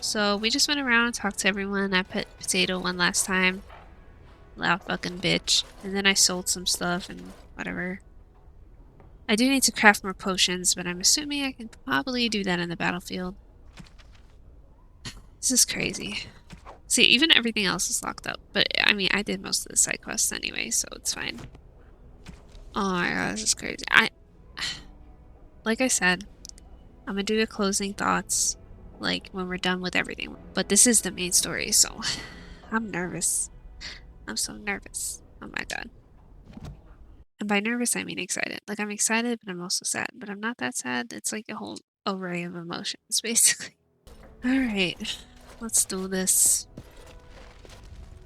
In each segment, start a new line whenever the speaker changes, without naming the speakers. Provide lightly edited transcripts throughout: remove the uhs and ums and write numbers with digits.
So we just went around and talked to everyone. I put potato one last time. Loud fucking bitch. And then I sold some stuff and whatever. I do need to craft more potions, but I'm assuming I can probably do that in the battlefield. This is crazy. See, even everything else is locked up. But, I mean, I did most of the side quests anyway, so it's fine. Oh my god, this is crazy. Like I said, I'm gonna do the closing thoughts, like, when we're done with everything. But this is the main story, so I'm nervous. I'm so nervous. Oh my god. And by nervous, I mean excited. Like, I'm excited, but I'm also sad. But I'm not that sad. It's like a whole array of emotions, basically. Alright, let's do this.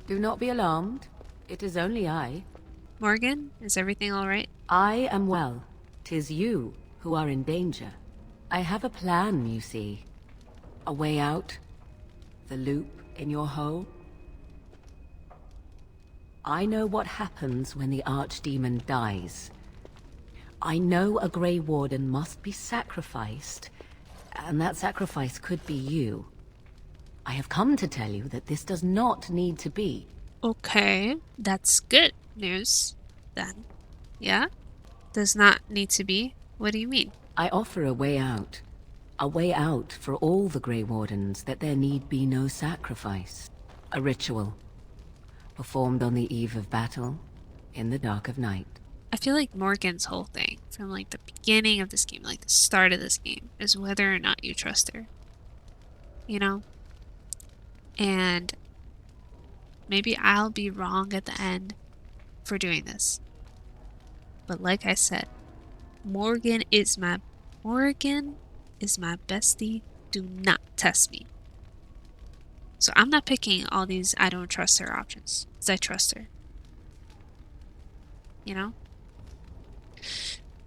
Do not be alarmed. It is only I.
Morgan, is everything alright?
I am well. 'Tis you who are in danger. I have a plan, you see. A way out. The loop in your hole. I know what happens when the Archdemon dies. I know a Grey Warden must be sacrificed, and that sacrifice could be you. I have come to tell you that this does not need to be.
Okay, that's good news, then. Yeah? Does not need to be? What do you mean?
I offer a way out. A way out for all the Grey Wardens, that there need be no sacrifice. A ritual. Performed on the eve of battle, in the dark of night.
I feel like Morgan's whole thing, from like the beginning of this game, like the start of this game, is whether or not you trust her. You know? And maybe I'll be wrong at the end for doing this. But like I said, Morgan is my bestie. Do not test me. So I'm not picking all these I don't trust her options, because I trust her. You know?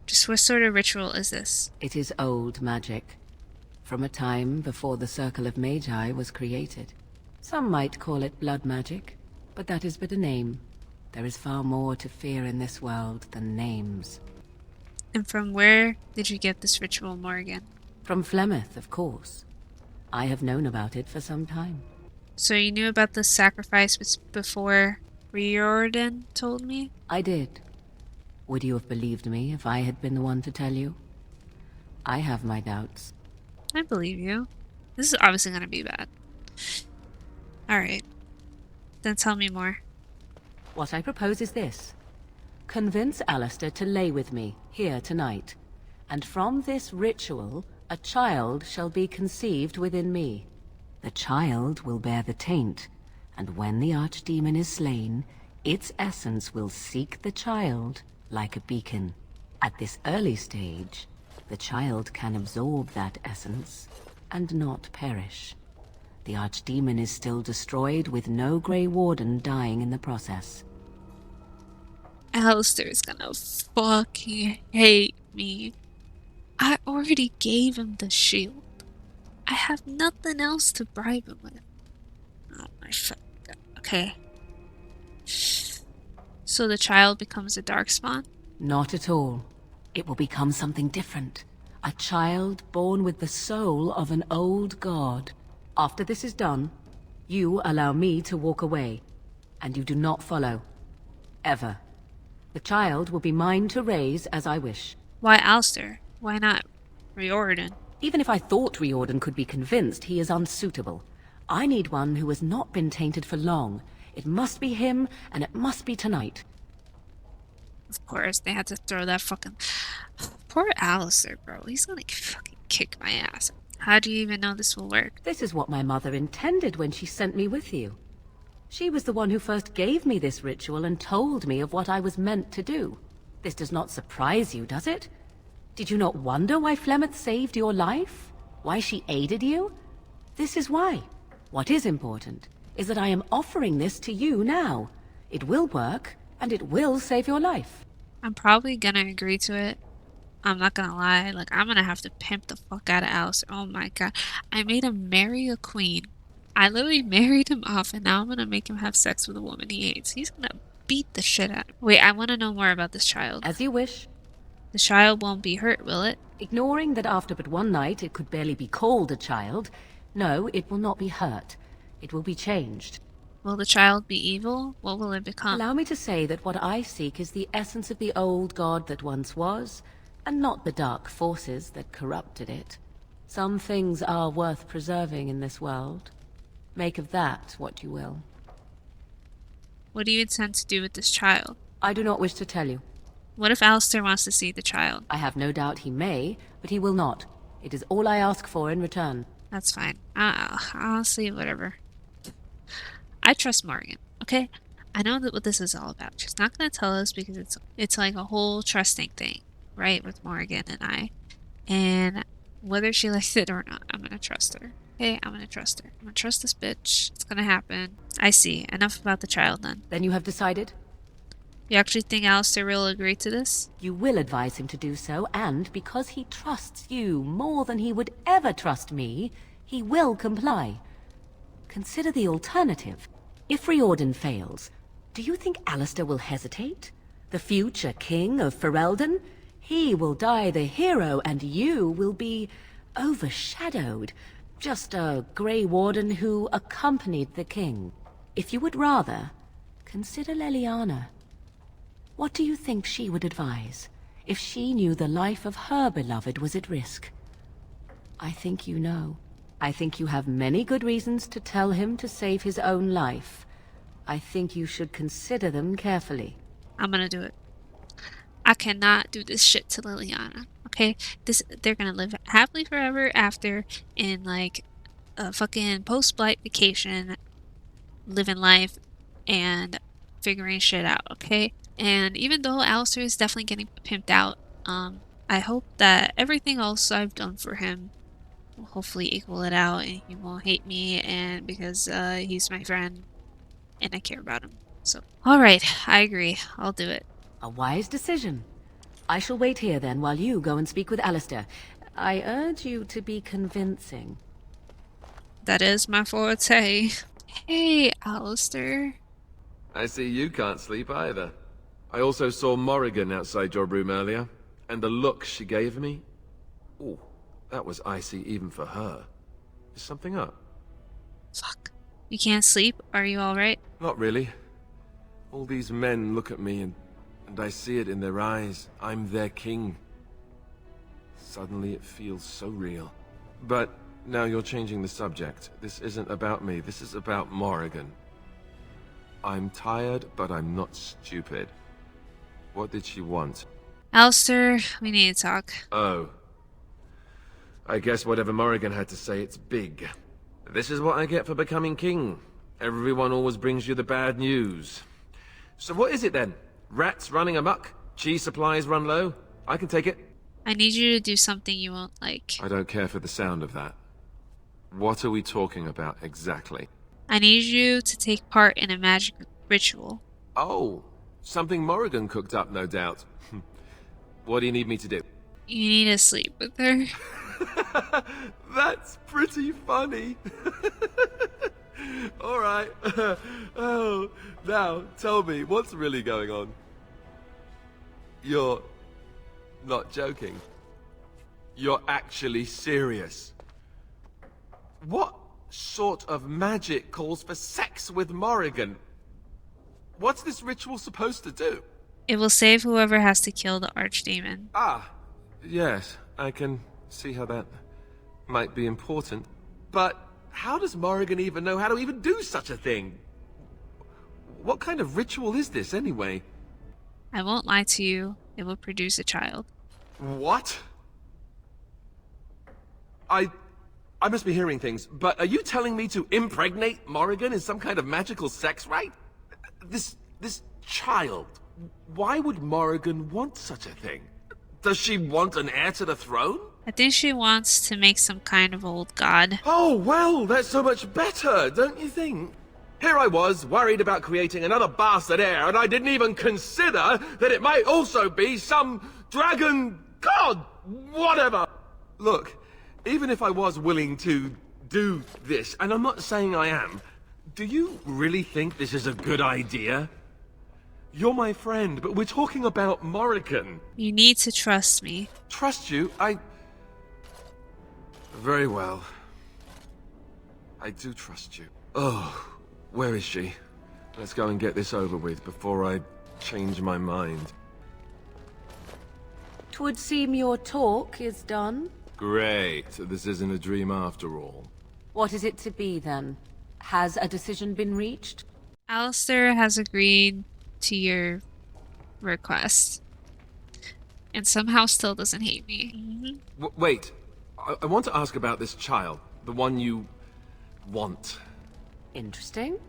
Just what sort of ritual is this?
It is old magic, from a time before the Circle of Magi was created. Some might call it blood magic, but that is but a name. There is far more to fear in this world than names.
And from where did you get this ritual, Morgan?
From Flemeth, of course. I have known about it for some time.
So you knew about the sacrifice before Riordan told me?
I did. Would you have believed me if I had been the one to tell you? I have my doubts.
I believe you. This is obviously going to be bad. Alright. Then tell me more.
What I propose is this. Convince Alistair to lay with me, here tonight. And from this ritual, a child shall be conceived within me. The child will bear the taint, and when the Archdemon is slain, its essence will seek the child like a beacon. At this early stage, the child can absorb that essence and not perish. The Archdemon is still destroyed with no Grey Warden dying in the process.
Alistair's gonna fucking hate me. I already gave him the shield. I have nothing else to bribe him with. Oh my fuck. Okay. So the child becomes a darkspawn?
Not at all. It will become something different. A child born with the soul of an old god. After this is done, you allow me to walk away, and you do not follow. Ever. The child will be mine to raise as I wish.
Why Alistair? Why not Riordan?
Even if I thought Riordan could be convinced, he is unsuitable. I need one who has not been tainted for long. It must be him, and it must be tonight.
Of course, they had to throw that fucking... Poor Alistair, bro. He's gonna fucking kick my ass. How do you even know this will work?
This is what my mother intended when she sent me with you. She was the one who first gave me this ritual and told me of what I was meant to do. This does not surprise you, does it? Did you not wonder why Flemeth saved your life? Why she aided you? This is why. What is important is that I am offering this to you now. It will work, and it will save your life.
I'm probably gonna agree to it. I'm not gonna lie. Like, I'm gonna have to pimp the fuck out of Alistair. Oh my god. I made him marry a queen. I literally married him off, and now I'm gonna make him have sex with a woman he hates. He's gonna beat the shit out of him. Wait, I want to know more about this child.
As you wish.
The child won't be hurt, will it?
Ignoring that after but one night it could barely be called a child, No, it will not be hurt. It will be changed.
Will the child be evil? What will it become?
Allow me to say that what I seek is the essence of the old god that once was, and not the dark forces that corrupted it. Some things are worth preserving in this world. Make of that what you will.
What do you intend to do with this child?
I do not wish to tell you.
What if Alistair wants to see the child?
I have no doubt he may, but he will not. It is all I ask for in return.
That's fine. Honestly, whatever. I trust Morgan, okay? I know that what this is all about. She's not going to tell us because it's like a whole trusting thing, right? With Morgan and I. And whether she likes it or not, I'm going to trust her. Okay, I'm going to trust her. I'm going to trust this bitch. It's going to happen. I see. Enough about the child then.
Then you have decided?
You actually think Alistair will agree to this?
You will advise him to do so, and because he trusts you more than he would ever trust me, he will comply. Consider the alternative. If Riordan fails, do you think Alistair will hesitate? The future king of Ferelden? He will die the hero, and you will be overshadowed. Just a Grey Warden who accompanied the king. If you would rather, consider Leliana. What do you think she would advise, if she knew the life of her beloved was at risk? I think you know. I think you have many good reasons to tell him to save his own life. I think you should consider them carefully.
I'm gonna do it. I cannot do this shit to Leliana, okay? They're gonna live happily forever after in like a fucking post-flight vacation, living life and figuring shit out, okay? And even though Alistair is definitely getting pimped out, I hope that everything else I've done for him will hopefully equal it out and he won't hate me and because he's my friend and I care about him. So, alright, I agree. I'll do it.
A wise decision. I shall wait here then while you go and speak with Alistair. I urge you to be convincing.
That is my forte. Hey, Alistair.
I see you can't sleep either. I also saw Morrigan outside your room earlier, and the look she gave me... Ooh, that was icy even for her. Is something up?
Fuck. You can't sleep? Are you alright?
Not really. All these men look at me and I see it in their eyes. I'm their king. Suddenly it feels so real. But now you're changing the subject. This isn't about me, this is about Morrigan. I'm tired, but I'm not stupid. What did she want?
Alistair, we need to talk.
Oh. I guess whatever Morrigan had to say, it's big. This is what I get for becoming king. Everyone always brings you the bad news. So what is it then? Rats running amok? Cheese supplies run low? I can take it.
I need you to do something you won't like.
I don't care for the sound of that. What are we talking about exactly?
I need you to take part in a magic ritual.
Oh, something Morrigan cooked up, no doubt. What do you need me to do?
You need to sleep with her.
That's pretty funny. Alright. Oh, now, tell me, what's really going on? You're not joking. You're actually serious. What sort of magic calls for sex with Morrigan? What's this ritual supposed to do?
It will save whoever has to kill the archdemon.
Ah, yes, I can see how that might be important. But how does Morrigan even know how to even do such a thing? What kind of ritual is this anyway?
I won't lie to you. It will produce a child.
What? I must be hearing things, but are you telling me to impregnate Morrigan in some kind of magical sex rite? This child. Why would Morrigan want such a thing? Does she want an heir to the throne?
I think she wants to make some kind of old god.
Oh, well, that's so much better, don't you think? Here I was, worried about creating another bastard heir, and I didn't even consider that it might also be some dragon god, whatever. Look, even if I was willing to do this, and I'm not saying I am, do you really think this is a good idea? You're my friend, but we're talking about Morrigan.
You need to trust me.
Trust you? Very well. I do trust you. Oh, where is she? Let's go and get this over with before I change my mind.
'Twould seem your talk is done.
Great. So this isn't a dream after all.
What is it to be, then? Has a decision been reached?
Alistair has agreed to your request. And somehow still doesn't hate me.
Wait. I want to ask about this child. The one you... want.
Interesting.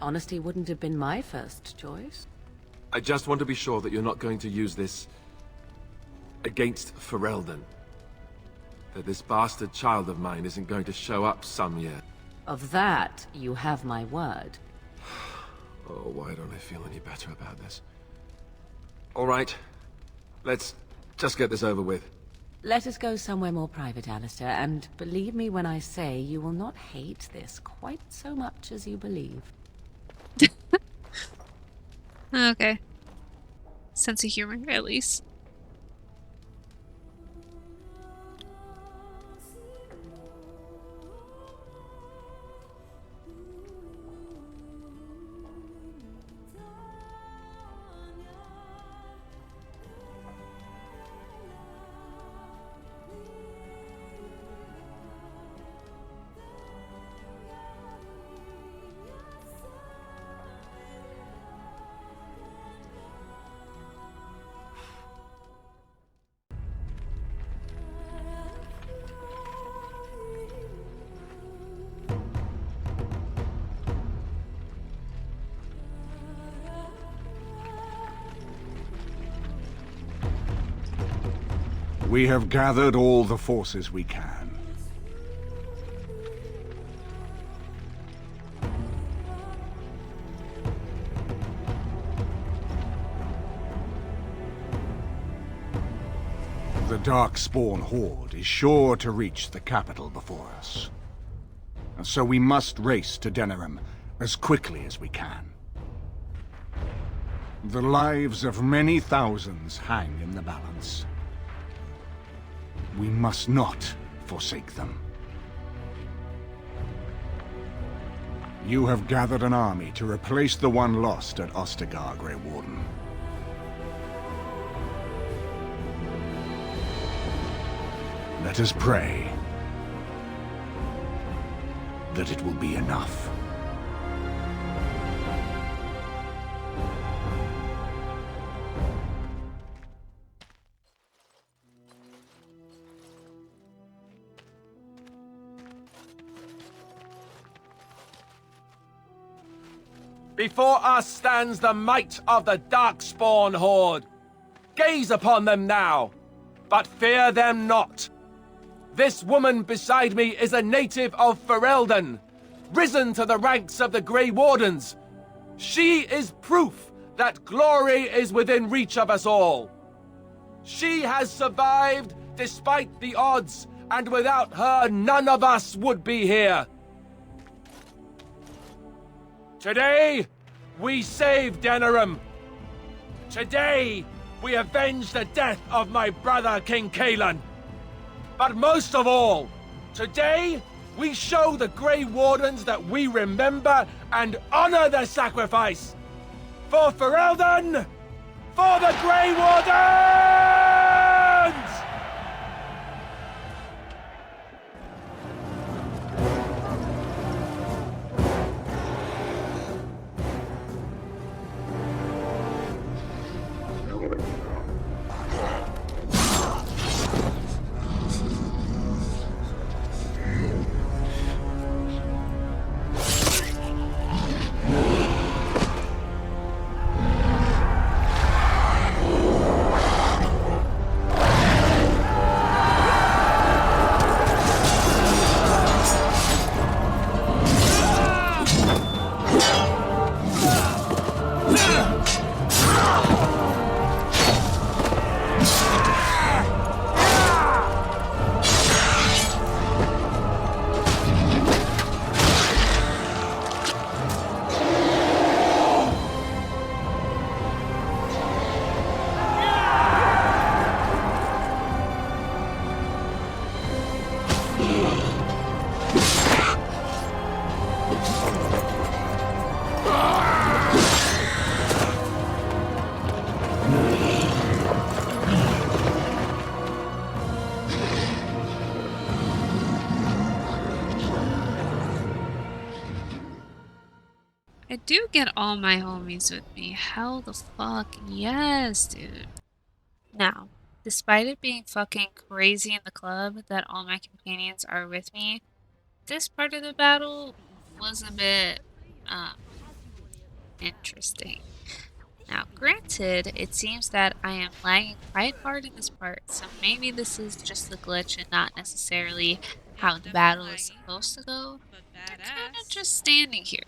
Honesty wouldn't have been my first choice.
I just want to be sure that you're not going to use this... against Ferelden. That this bastard child of mine isn't going to show up some year.
Of that, you have my word.
Oh, why don't I feel any better about this? All right. Let's just get this over with.
Let us go somewhere more private, Alistair, and believe me when I say you will not hate this quite so much as you believe.
Okay. Sense of humor, at least.
We have gathered all the forces we can. The Darkspawn Horde is sure to reach the capital before us. And so we must race to Denerim as quickly as we can. The lives of many thousands hang in the balance. We must not forsake them. You have gathered an army to replace the one lost at Ostagar, Grey Warden. Let us pray that it will be enough.
Before us stands the might of the Darkspawn Horde. Gaze upon them now, but fear them not. This woman beside me is a native of Ferelden, risen to the ranks of the Grey Wardens. She is proof that glory is within reach of us all. She has survived despite the odds, and without her, none of us would be here. Today, we save Denerim. Today, we avenge the death of my brother, King Kaelan. But most of all, today, we show the Grey Wardens that we remember and honor their sacrifice. For Ferelden, for the Grey Wardens!
I do get all my homies with me. Hell the fuck yes, dude. Now, despite it being fucking crazy in the club that all my companions are with me, this part of the battle was a bit, um, interesting. Now, granted, it seems that I am lagging quite hard in this part, so maybe this is just the glitch and not necessarily how the battle is supposed to go. They're kind of just standing here.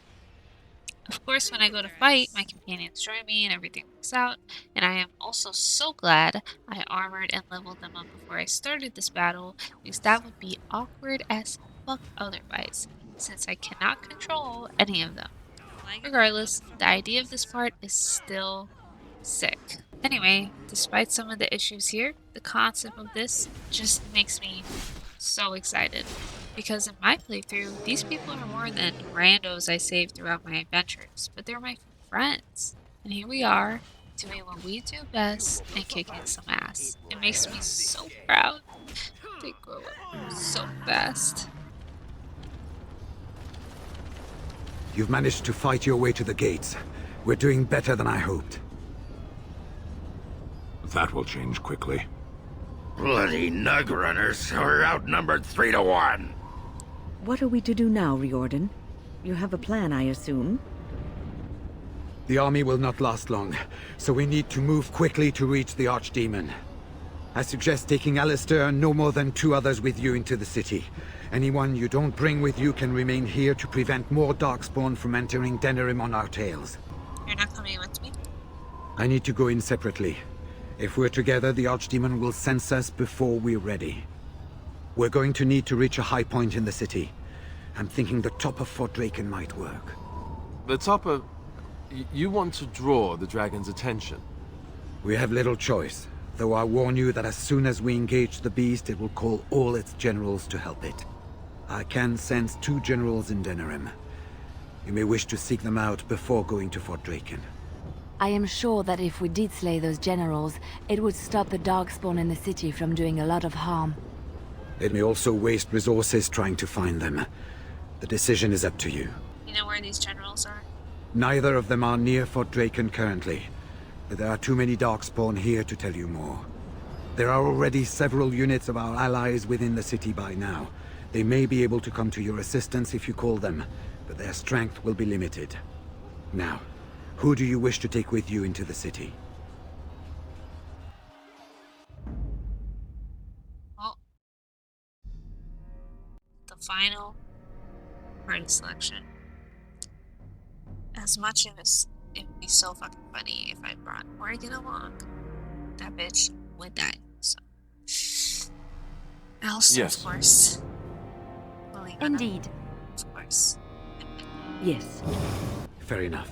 Of course, when I go to fight, my companions join me and everything works out, and I am also so glad I armored and leveled them up before I started this battle, because that would be awkward as fuck otherwise, since I cannot control any of them. Regardless, the idea of this part is still sick. Anyway, despite some of the issues here, the concept of this just makes me so excited. Because in my playthrough, these people are more than randos I saved throughout my adventures, but they're my friends. And here we are, doing what we do best and kicking some ass. It makes me so proud. They grow up so fast.
You've managed to fight your way to the gates. We're doing better than I hoped.
That will change quickly.
Bloody nug runners are outnumbered 3-1.
What are we to do now, Riordan? You have a plan, I assume?
The army will not last long, so we need to move quickly to reach the Archdemon. I suggest taking Alistair and no more than 2 others with you into the city. Anyone you don't bring with you can remain here to prevent more Darkspawn from entering Denerim on our tails.
You're not coming with me?
I need to go in separately. If we're together, the Archdemon will sense us before we're ready. We're going to need to reach a high point in the city. I'm thinking the top of Fort Draken might work.
The top of... You want to draw the dragon's attention?
We have little choice, though I warn you that as soon as we engage the beast, it will call all its generals to help it. I can sense 2 generals in Denerim. You may wish to seek them out before going to Fort Draken.
I am sure that if we did slay those generals, it would stop the Darkspawn in the city from doing a lot of harm.
It may also waste resources trying to find them. The decision is up to you.
You know where these generals are?
Neither of them are near Fort Draken currently, but there are too many Darkspawn here to tell you more. There are already several units of our allies within the city by now. They may be able to come to your assistance if you call them, but their strength will be limited. Now, who do you wish to take with you into the city?
Well, the final party selection. As much as it would be so fucking funny if I brought Morgan along, that bitch would die. So, Alistair,
Yes.
of course. Leliana,
Indeed.
of course.
Yes.
Fair enough.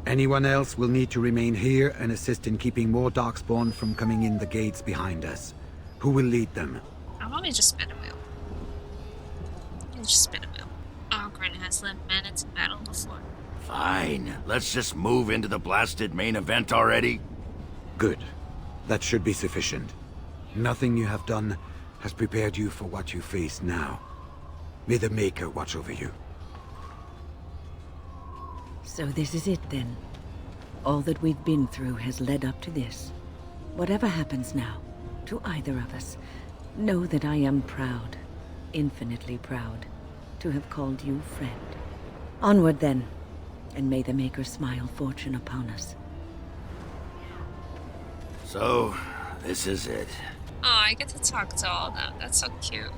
Anyone else will need to remain here and assist in keeping more Darkspawn from coming in the gates behind us. Who will lead them?
I'll probably just spin a wheel. Just spin a wheel. Ogren has led men into battle before.
Fine. Let's just move into the blasted main event already.
Good. That should be sufficient. Nothing you have done has prepared you for what you face now. May the Maker watch over you.
So this is it then. All that we've been through has led up to this. Whatever happens now, to either of us, know that I am proud, infinitely proud, to have called you friend. Onward then, and may the Maker smile fortune upon us.
So, this is it.
Oh, I get to talk to all of them. That's so cute.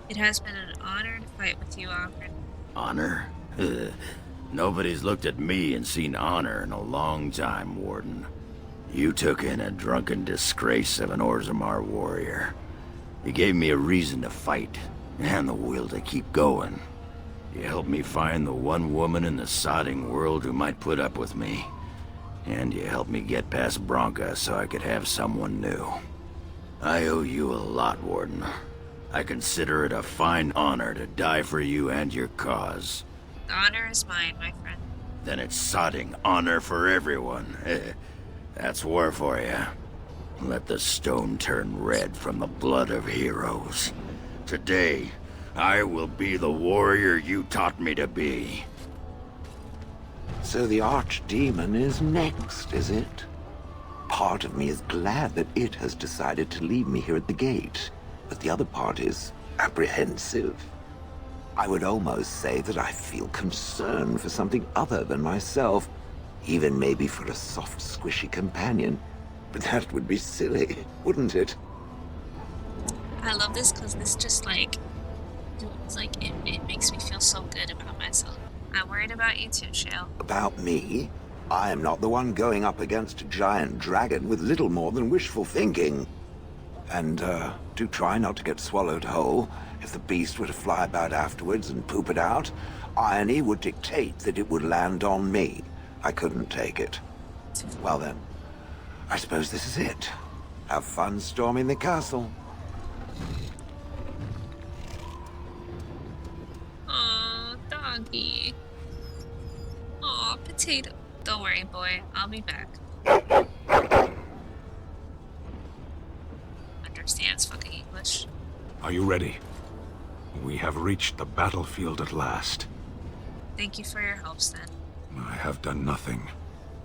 It has been an honor to fight with you, Ogren.
Honor? Nobody's looked at me and seen honor in a long time, Warden. You took in a drunken disgrace of an Orzammar warrior. You gave me a reason to fight, and the will to keep going. You helped me find the one woman in the sodding world who might put up with me. And you helped me get past Bronca so I could have someone new. I owe you a lot, Warden. I consider it a fine honor to die for you and your cause.
The honor is mine, my friend.
Then it's sodding honor for everyone. That's war for you. Let the stone turn red from the blood of heroes. Today, I will be the warrior you taught me to be.
So the archdemon is next, is it? Part of me is glad that it has decided to leave me here at the gate, but the other part is apprehensive. I would almost say that I feel concern for something other than myself, even maybe for a soft, squishy companion. But that would be silly, wouldn't it?
I love this because this just like, it's like it makes me feel so good about myself. I'm worried about you too, Shale.
About me? I am not the one going up against a giant dragon with little more than wishful thinking. And, do try not to get swallowed whole. If the beast were to fly about afterwards and poop it out, irony would dictate that it would land on me. I couldn't take it. Well then, I suppose this is it. Have fun storming the castle.
Aw, doggy. Aw, potato. Don't worry, boy. I'll be back. Understands fucking English.
Are you ready? We have reached the battlefield at last.
Thank you for your help, Stan.
I have done nothing.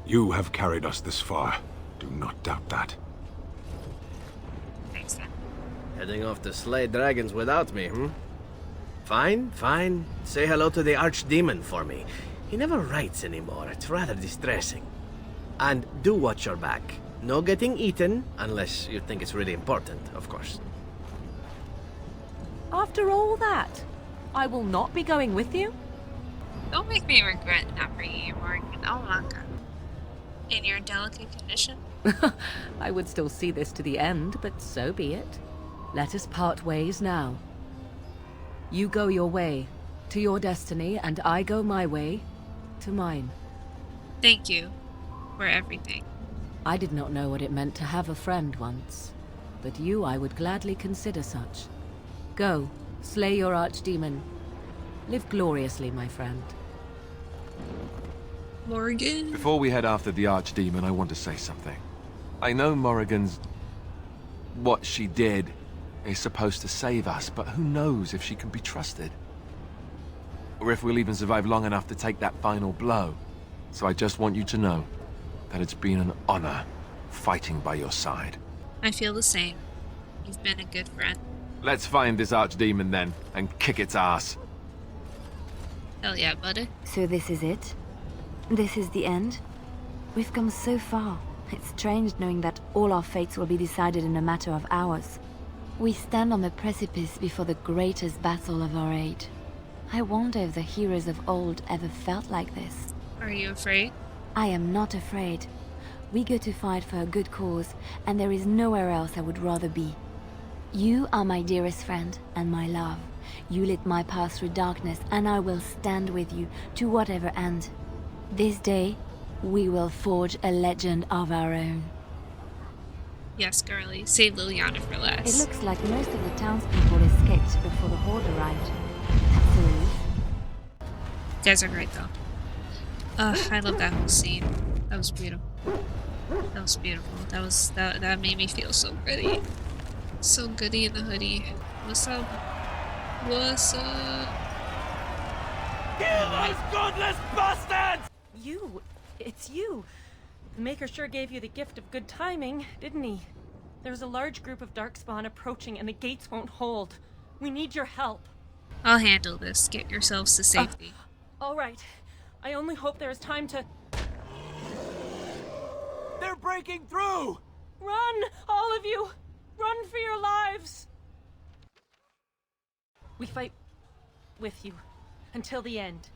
You have carried us this far. Do not doubt that.
Thanks, Stan.
Heading off to slay dragons without me, Fine, fine. Say hello to the archdemon for me. He never writes anymore. It's rather distressing. And do watch your back. No getting eaten, unless you think it's really important, of course.
After all that, I will not be going with you?
Don't make me regret not bringing you more. Oh my god. In your delicate condition?
I would still see this to the end, but so be it. Let us part ways now. You go your way, to your destiny, and I go my way, to mine.
Thank you for everything.
I did not know what it meant to have a friend once, but you I would gladly consider such. Go, slay your archdemon. Live gloriously, my friend.
Morgan?
Before we head after the archdemon, I want to say something. I know Morrigan's... what she did is supposed to save us, but who knows if she can be trusted? Or if we'll even survive long enough to take that final blow. So I just want you to know that it's been an honor fighting by your side.
I feel the same. You've been a good friend.
Let's find this archdemon then, and kick its ass.
Hell yeah, buddy.
So this is it? This is the end? We've come so far. It's strange knowing that all our fates will be decided in a matter of hours. We stand on the precipice before the greatest battle of our age. I wonder if the heroes of old ever felt like this.
Are you afraid?
I am not afraid. We go to fight for a good cause, and there is nowhere else I would rather be. You are my dearest friend and my love. You lit my path through darkness, and I will stand with you to whatever end. This day, we will forge a legend of our own.
Yes, girly. Save Leliana for
It
last.
looks like most of the townspeople escaped before the horde arrived. That's a relief.
You guys are great, though. I love that whole scene. That was beautiful. That was beautiful. That made me feel so goody. So goody in the hoodie. What's up? What's up?
Kill those godless bastards!
You! It's you! The Maker sure gave you the gift of good timing, didn't he? There's a large group of Darkspawn approaching and the gates won't hold. We need your help.
I'll handle this. Get yourselves to safety.
All right. I only hope there is time to...
They're breaking through!
Run! All of you! Run for your lives! We fight with you until the end.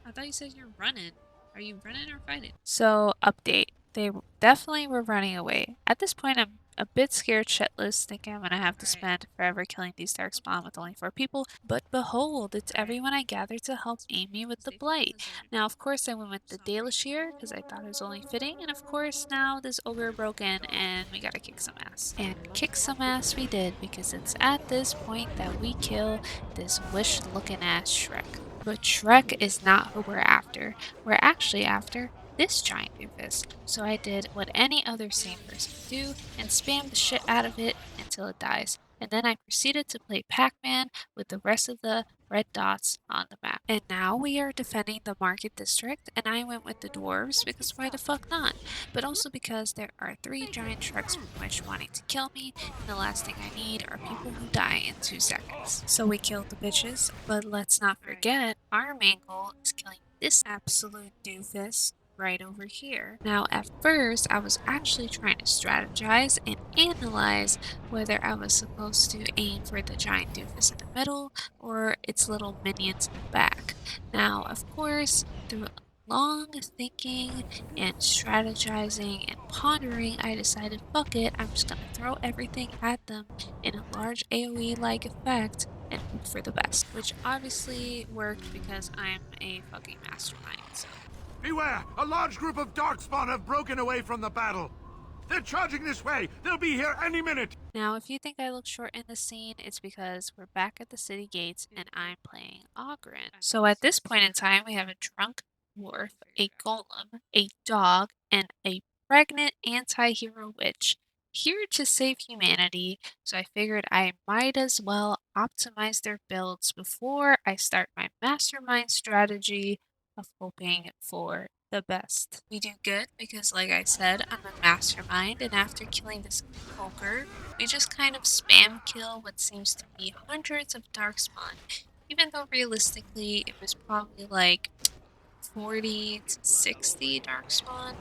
I thought you said you're running. Are you running or fighting? So, update. They definitely were running away. At this point, I'm a bit scared shitless, thinking I'm gonna have to spend forever killing these Darkspawn with only 4 people. But behold, it's everyone I gathered to help aid me with the Blight. Now, of course, I went with the Dalashir, because I thought it was only fitting. And of course, now this ogre broke in, and we gotta kick some ass. And kick some ass we did, because it's at this point that we kill this wish-looking ass Shrek. But Shrek is not who we're after. We're actually after this giant doofus. So I did what any other sane person would do and spammed the shit out of it until it dies. And then I proceeded to play Pac-Man with the rest of the red dots on the map. And now we are defending the market district, and I went with the dwarves because why the fuck not? But also because there are 3 giant trucks from which wanting to kill me, and the last thing I need are people who die in 2 seconds. So we killed the bitches, but let's not forget, our main goal is killing this absolute doofus right over here. Now, at first, I was actually trying to strategize and analyze whether I was supposed to aim for the giant doofus in the middle or its little minions in the back. Now, of course, through long thinking and strategizing and pondering, I decided, fuck it, I'm just gonna throw everything at them in a large AoE-like effect and hope for the best, which obviously worked because I'm a fucking mastermind, so.
Beware! A large group of Darkspawn have broken away from the battle. They're charging this way! They'll be here any minute!
Now, if you think I look short in the scene, it's because we're back at the city gates and I'm playing Ogren. So at this point in time, we have a drunk dwarf, a golem, a dog, and a pregnant anti-hero witch here to save humanity, so I figured I might as well optimize their builds before I start my mastermind strategy of hoping for the best. We do good because, like I said, I'm a mastermind, and after killing this poker, we just kind of spam kill what seems to be hundreds of darkspawn, even though realistically it was probably like 40 to 60 darkspawn.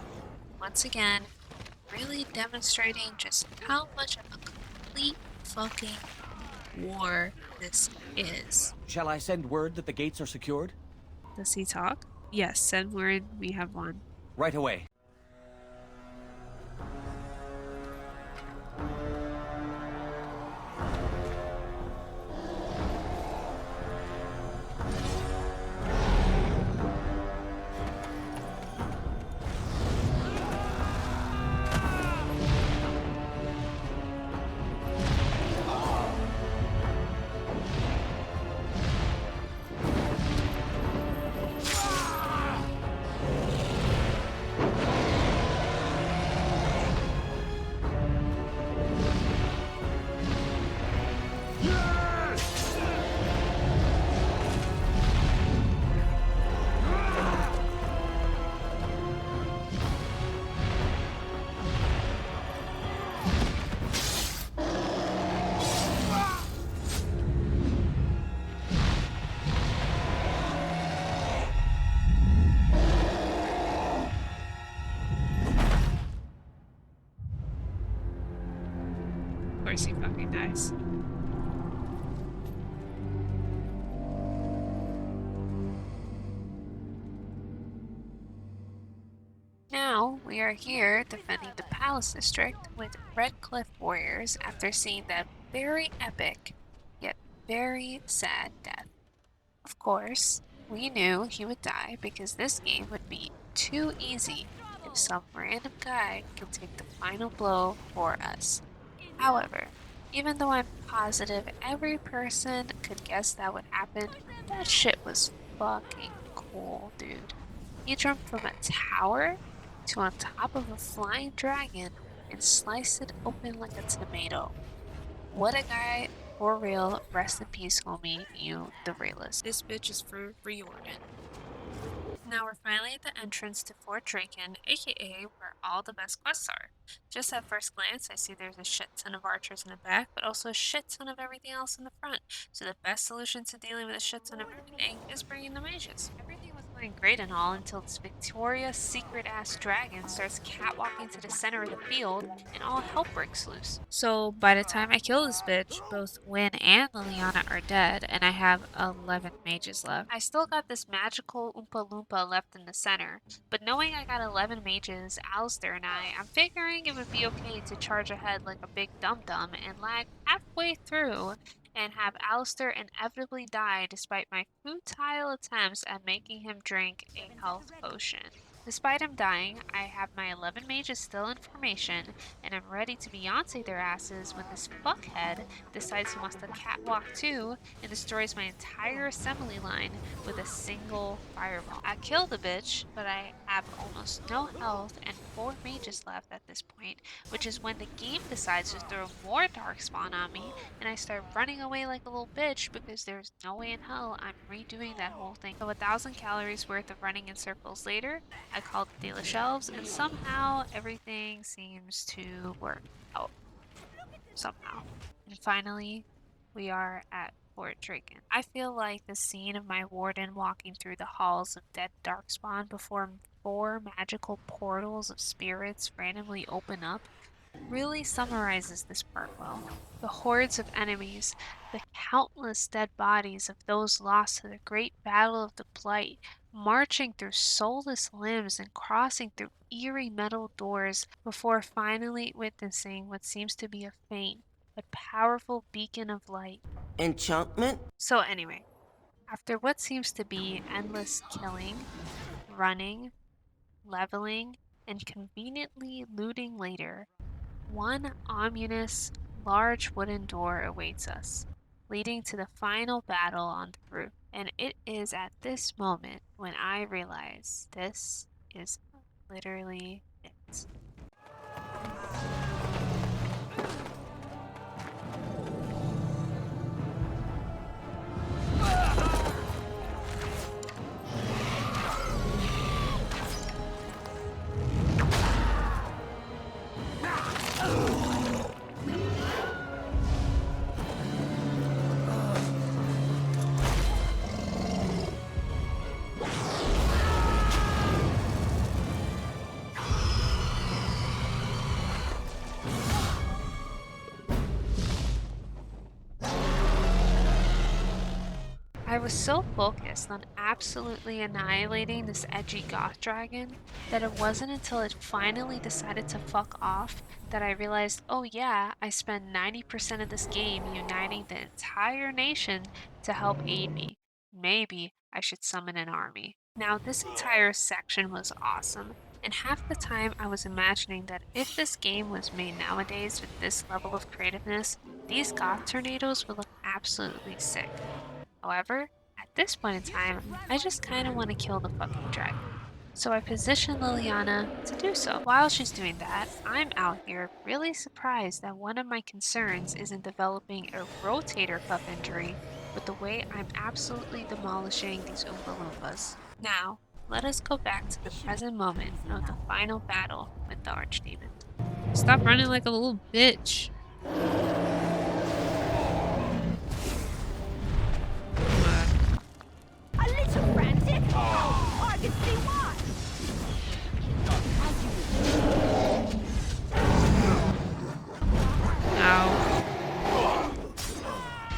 Once again, really demonstrating just how much of a complete fucking war this is.
Shall I send word that the gates are secured?
Does he talk? Yes, send word, we have one.
Right away.
Of course he fucking dies. Now we are here defending the Palace District with Red Cliff Warriors after seeing that very epic, yet very sad death. Of course, we knew he would die because this game would be too easy if some random guy could take the final blow for us. However, even though I'm positive every person could guess that would happen, that shit was fucking cool, dude. He jumped from a tower to on top of a flying dragon and sliced it open like a tomato. What a guy, for real. Rest in peace, homie, you the realist. This bitch is for Riordan. Now we're finally at the entrance to Fort Draken, aka where all the best quests are. Just at first glance, I see there's a shit ton of archers in the back, but also a shit ton of everything else in the front. So the best solution to dealing with a shit ton of everything is bringing the mages. Everything was going great and all until this Victoria's secret-ass dragon starts catwalking to the center of the field and all hell breaks loose. So by the time I kill this bitch, both Wynn and Leliana are dead, and I have 11 mages left. I still got this magical Oompa Loompa left in the center, but knowing I got 11 mages, Alistair and I'm figuring it would be okay to charge ahead like a big dum-dum and lag halfway through and have Alistair inevitably die despite my futile attempts at making him drink a health potion. Despite him dying, I have my 11 mages still in formation, and I'm ready to Beyonce their asses when this fuckhead decides he wants to catwalk too and destroys my entire assembly line with a single fireball. I kill the bitch, but I have almost no health and 4 mages left at this point, which is when the game decides to throw more darkspawn on me, and I start running away like a little bitch because there's no way in hell I'm redoing that whole thing. So 1,000 calories worth of running in circles later, I called the Daily Shelves, and somehow everything seems to work out. Somehow. And finally, we are at Fort Draken. I feel like the scene of my warden walking through the halls of dead darkspawn before 4 magical portals of spirits randomly open up really summarizes this part well. The hordes of enemies, the countless dead bodies of those lost to the great battle of the Blight, marching through soulless limbs and crossing through eerie metal doors before finally witnessing what seems to be a faint but powerful beacon of light.
Enchantment?
So anyway, after what seems to be endless killing, running, leveling, and conveniently looting later, one ominous, large wooden door awaits us, leading to the final battle on the roof. And it is at this moment when I realize this is literally it. I was so focused on absolutely annihilating this edgy goth dragon that it wasn't until it finally decided to fuck off that I realized, oh yeah, I spent 90% of this game uniting the entire nation to help aid me. Maybe I should summon an army. Now this entire section was awesome, and half the time I was imagining that if this game was made nowadays with this level of creativeness, these goth tornadoes would look absolutely sick. However, at this point in time, I just kind of want to kill the fucking dragon. So I position Leliana to do so. While she's doing that, I'm out here really surprised that one of my concerns isn't developing a rotator cuff injury with the way I'm absolutely demolishing these Oompa Loompas. Now, let us go back to the present moment of the final battle with the Archdemon. Stop running like a little bitch.
A little frantic? Oh, I can see why!
Ow.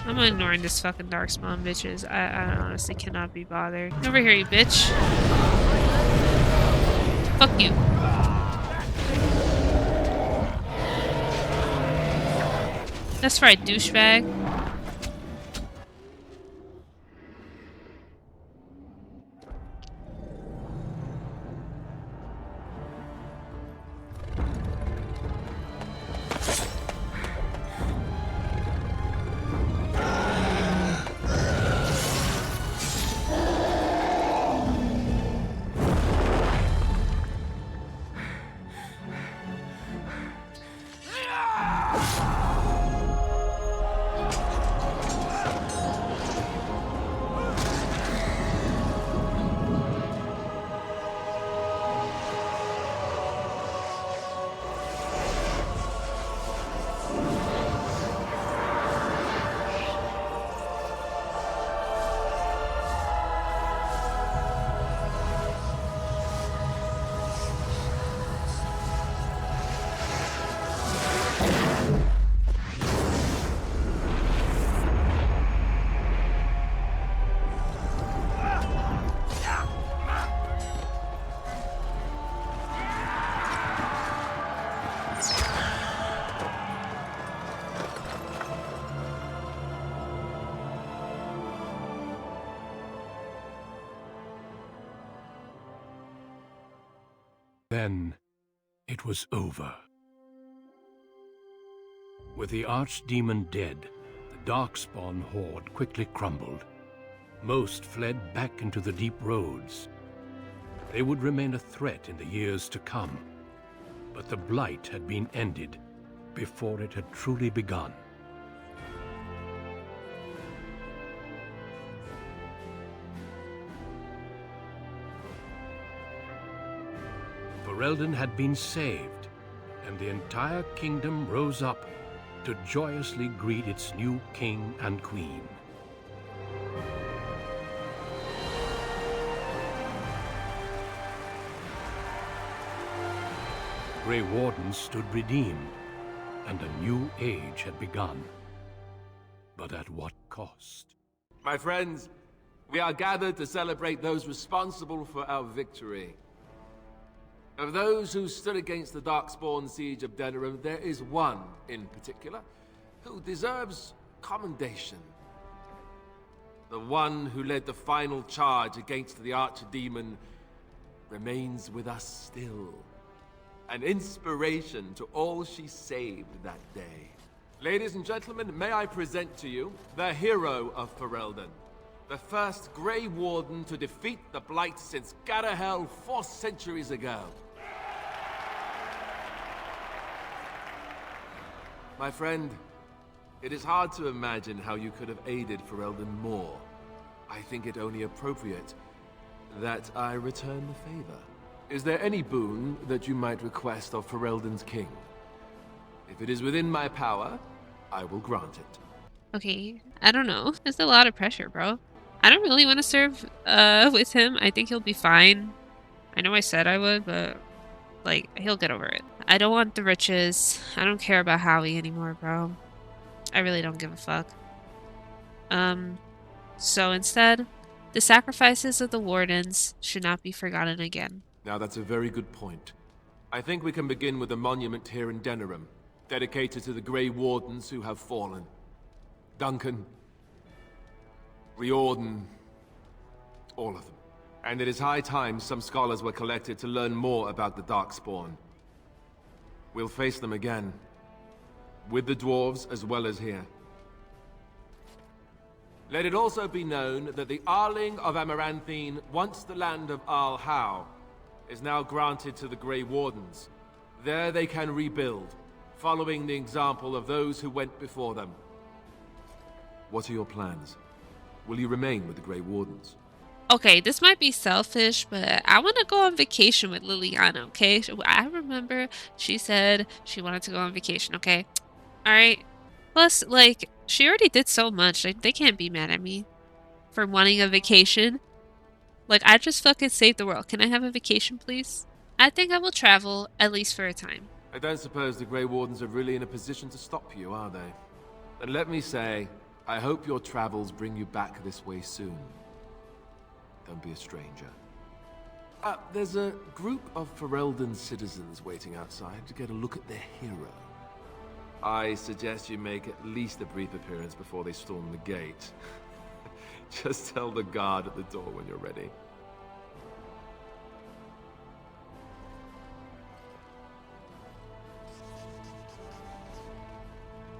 I'm ignoring this fucking darkspawn, bitches. I honestly cannot be bothered. Over here, you bitch. Fuck you. That's right, douchebag.
Then it was over. With the Archdemon dead, the Darkspawn horde quickly crumbled. Most fled back into the deep roads. They would remain a threat in the years to come, but the blight had been ended before it had truly begun. Ferelden had been saved, and the entire kingdom rose up to joyously greet its new king and queen. The Grey Wardens stood redeemed, and a new age had begun. But at what cost?
My friends, we are gathered to celebrate those responsible for our victory. Of those who stood against the Darkspawn siege of Denerim, there is one in particular who deserves commendation. The one who led the final charge against the Archdemon remains with us still. An inspiration to all she saved that day. Ladies and gentlemen, may I present to you the hero of Ferelden, the first Grey Warden to defeat the Blight since Garahel 4 centuries ago. My friend, it is hard to imagine how you could have aided Ferelden more. I think it only appropriate that I return the favor. Is there any boon that you might request of Ferelden's king? If it is within my power, I will grant it.
Okay, I don't know. There's a lot of pressure, bro. I don't really want to serve with him. I think he'll be fine. I know I said I would, but like, he'll get over it. I don't want the riches. I don't care about Howie anymore, bro. I really don't give a fuck. So instead, the sacrifices of the Wardens should not be forgotten again.
Now that's a very good point. I think we can begin with a monument here in Denerim, dedicated to the Grey Wardens who have fallen. Duncan, Riordan, all of them. And it is high time some scholars were collected to learn more about the Darkspawn. We'll face them again, with the dwarves as well as here. Let it also be known that the Arling of Amaranthine, once the land of Arl Howe, is now granted to the Grey Wardens. There they can rebuild, following the example of those who went before them. What are your plans? Will you remain with the Grey Wardens?
Okay, this might be selfish, but I want to go on vacation with Leliana, okay? I remember she said she wanted to go on vacation, okay? Alright. Plus, like, she already did so much. Like, they can't be mad at me for wanting a vacation. Like, I just fucking saved the world. Can I have a vacation, please? I think I will travel, at least for a time.
I don't suppose the Grey Wardens are really in a position to stop you, are they? And let me say, I hope your travels bring you back this way soon. Don't be a stranger. There's a group of Ferelden citizens waiting outside to get a look at their hero. I suggest you make at least a brief appearance before they storm the gate. Just tell the guard at the door when you're ready.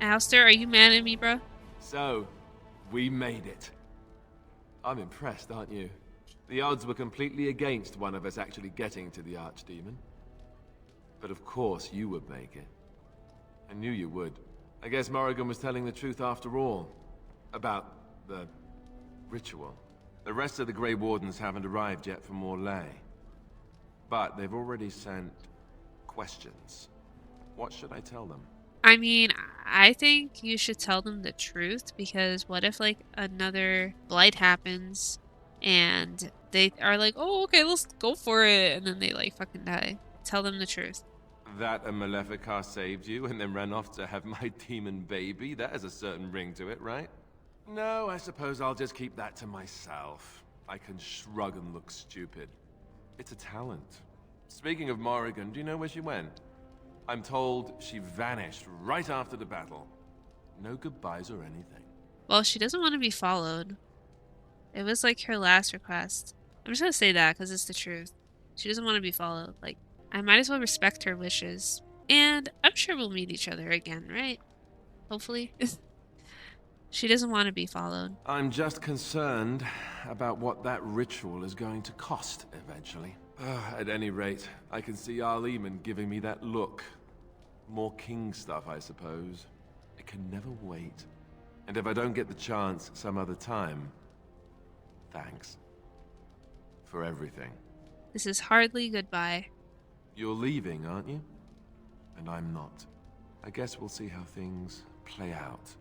Alistair, are you mad at me, bro?
So, we made it. I'm impressed, aren't you? The odds were completely against one of us actually getting to the Archdemon. But of course you would make it. I knew you would. I guess Morrigan was telling the truth after all. About the ritual. The rest of the Grey Wardens haven't arrived yet from Morlaix. But they've already sent questions. What should I tell them?
I mean, I think you should tell them the truth, because what if, like, another blight happens and they are like, oh, okay, let's go for it, and then they, like, fucking die. Tell them the truth.
That a Maleficar saved you and then ran off to have my demon baby? That has a certain ring to it, right? No, I suppose I'll just keep that to myself. I can shrug and look stupid. It's a talent. Speaking of Morrigan, do you know where she went? I'm told she vanished right after the battle. No goodbyes or anything.
Well, she doesn't want to be followed. It was, like, her last request. I'm just gonna say that because it's the truth. She doesn't want to be followed. Like, I might as well respect her wishes. And I'm sure we'll meet each other again, right? Hopefully. She doesn't want to be followed.
I'm just concerned about what that ritual is going to cost eventually. At any rate, I can see Arleman giving me that look. More king stuff, I suppose. It can never wait. And if I don't get the chance some other time, thanks. For everything.
This is hardly goodbye.
You're leaving, aren't you? And I'm not. I guess we'll see how things play out.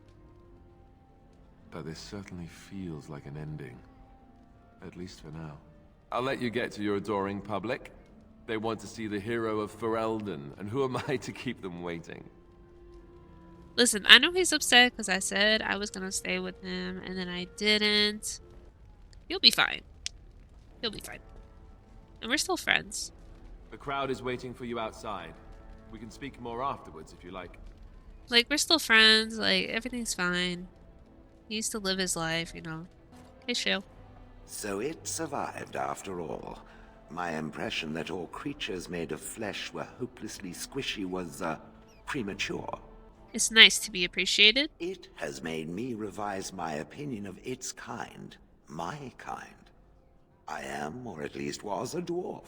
But this certainly feels like an ending. At least for now. I'll let you get to your adoring public. They want to see the hero of Ferelden, and who am I to keep them waiting?
Listen, I know he's upset because I said I was gonna stay with him, and then I didn't. You'll be fine. You'll be fine. And we're still friends.
The crowd is waiting for you outside. We can speak more afterwards if you like.
Like, we're still friends. Like, everything's fine. He used to live his life, you know. Hey, Shale.
So it survived after all. My impression that all creatures made of flesh were hopelessly squishy was, premature.
It's nice to be appreciated.
It has made me revise my opinion of its kind. My kind. I am, or at least was, a dwarf.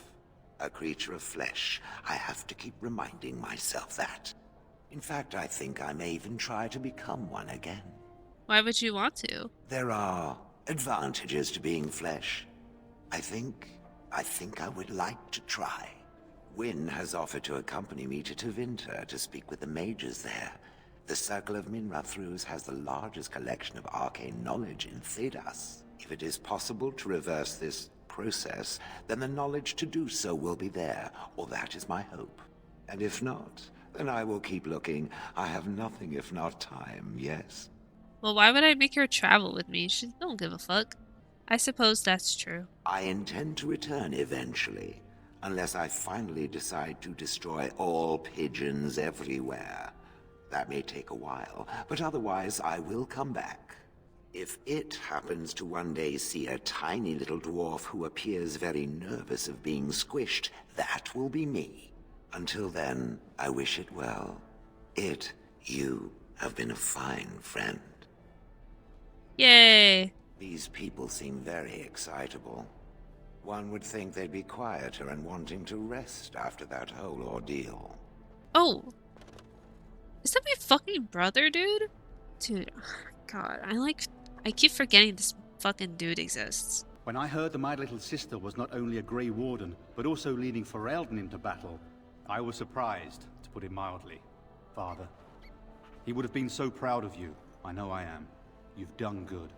A creature of flesh. I have to keep reminding myself that. In fact, I think I may even try to become one again.
Why would you want to?
There are advantages to being flesh. I think I would like to try. Wynne has offered to accompany me to Tevinter to speak with the mages there. The Circle of Minrathrus has the largest collection of arcane knowledge in Thedas. If it is possible to reverse this process, then the knowledge to do so will be there, or that is my hope. And if not, then I will keep looking. I have nothing if not time, yes?
Well, why would I make her travel with me? She don't give a fuck. I suppose that's true.
I intend to return eventually, unless I finally decide to destroy all pigeons everywhere. That may take a while, but otherwise I will come back. If it happens to one day see a tiny little dwarf who appears very nervous of being squished, that will be me. Until then, I wish it well. You have been a fine friend.
Yay!
These people seem very excitable. One would think they'd be quieter and wanting to rest after that whole ordeal.
Oh! Is that my fucking brother, dude? Dude, God, I keep forgetting this fucking dude exists.
When I heard that my little sister was not only a Grey Warden, but also leading Ferelden into battle, I was surprised, to put it mildly. Father, he would have been so proud of you. I know I am. You've done good.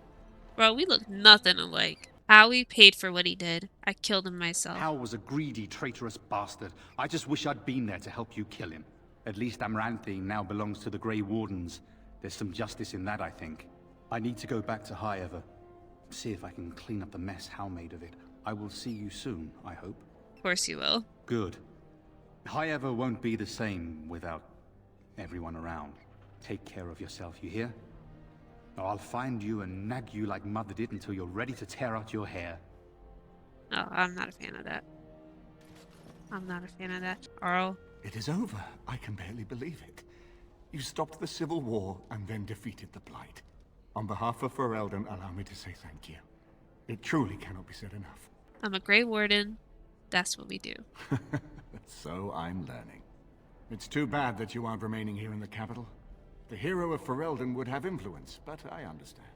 Bro, we look nothing alike. Howie paid for what he did. I killed him myself.
Hal was a greedy, traitorous bastard. I just wish I'd been there to help you kill him. At least Amaranthine now belongs to the Grey Wardens. There's some justice in that, I think. I need to go back to High Ever. See if I can clean up the mess Hal made of it. I will see you soon, I hope.
Of course you will.
Good. High Ever won't be the same without everyone around. Take care of yourself, you hear? Or I'll find you and nag you like Mother did until you're ready to tear out your hair.
Oh, I'm not a fan of that. I'm not a fan of that. Arl.
It is over. I can barely believe it. You stopped the Civil War and then defeated the Blight. On behalf of Ferelden, allow me to say thank you. It truly cannot be said enough.
I'm a Grey Warden. That's what we do.
So I'm learning. It's too bad that you aren't remaining here in the capital. The hero of Ferelden would have influence, but I understand.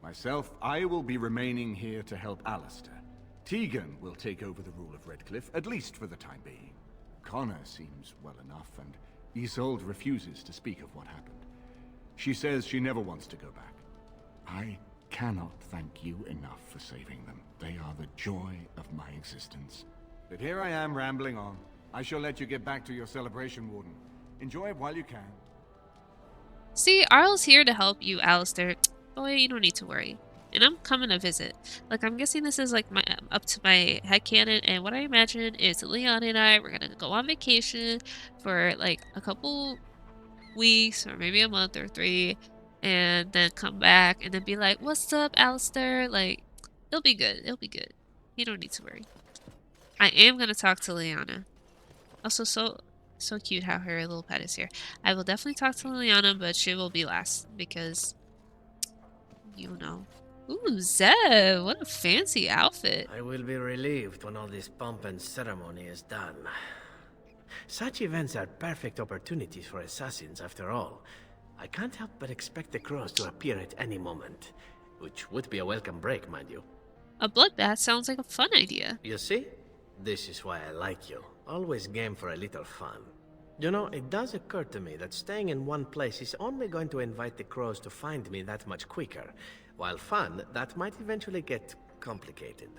Myself, I will be remaining here to help Alistair. Tegan will take over the rule of Redcliffe, at least for the time being. Connor seems well enough, and Isolde refuses to speak of what happened. She says she never wants to go back. I cannot thank you enough for saving them. They are the joy of my existence. But here I am rambling on. I shall let you get back to your celebration, Warden. Enjoy it while you can.
See, Arl's here to help you, Alistair. Boy, you don't need to worry. And I'm coming to visit. Like, I'm guessing this is like my up to my headcanon, and what I imagine is Leliana and I, we're gonna go on vacation for like a couple weeks or maybe a month or 3, and then come back and then be like, "What's up, Alistair?" Like, it'll be good. It'll be good. You don't need to worry. I am gonna talk to Leliana. Also, so cute how her little pet is here. I will definitely talk to Leliana, but she will be last because, you know. Ooh, Zeb, what a fancy outfit.
I will be relieved when all this pomp and ceremony is done. Such events are perfect opportunities for assassins, after all. I can't help but expect the crows to appear at any moment, which would be a welcome break, mind you.
A bloodbath sounds like a fun idea.
You see? This is why I like you. Always game for a little fun. You know, it does occur to me that staying in one place is only going to invite the crows to find me that much quicker. While fun, that might eventually get complicated.